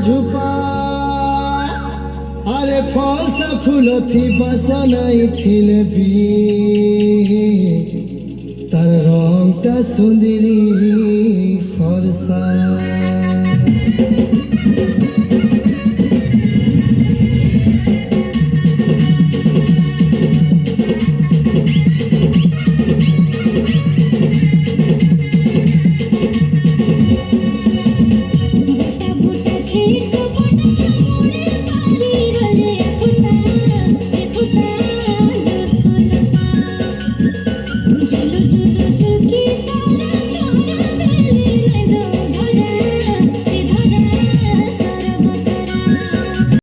ঝোপা আরে ফলসা ফুলথি বাসনাই থিলে বি তার রংটা সুন্দরী সরসা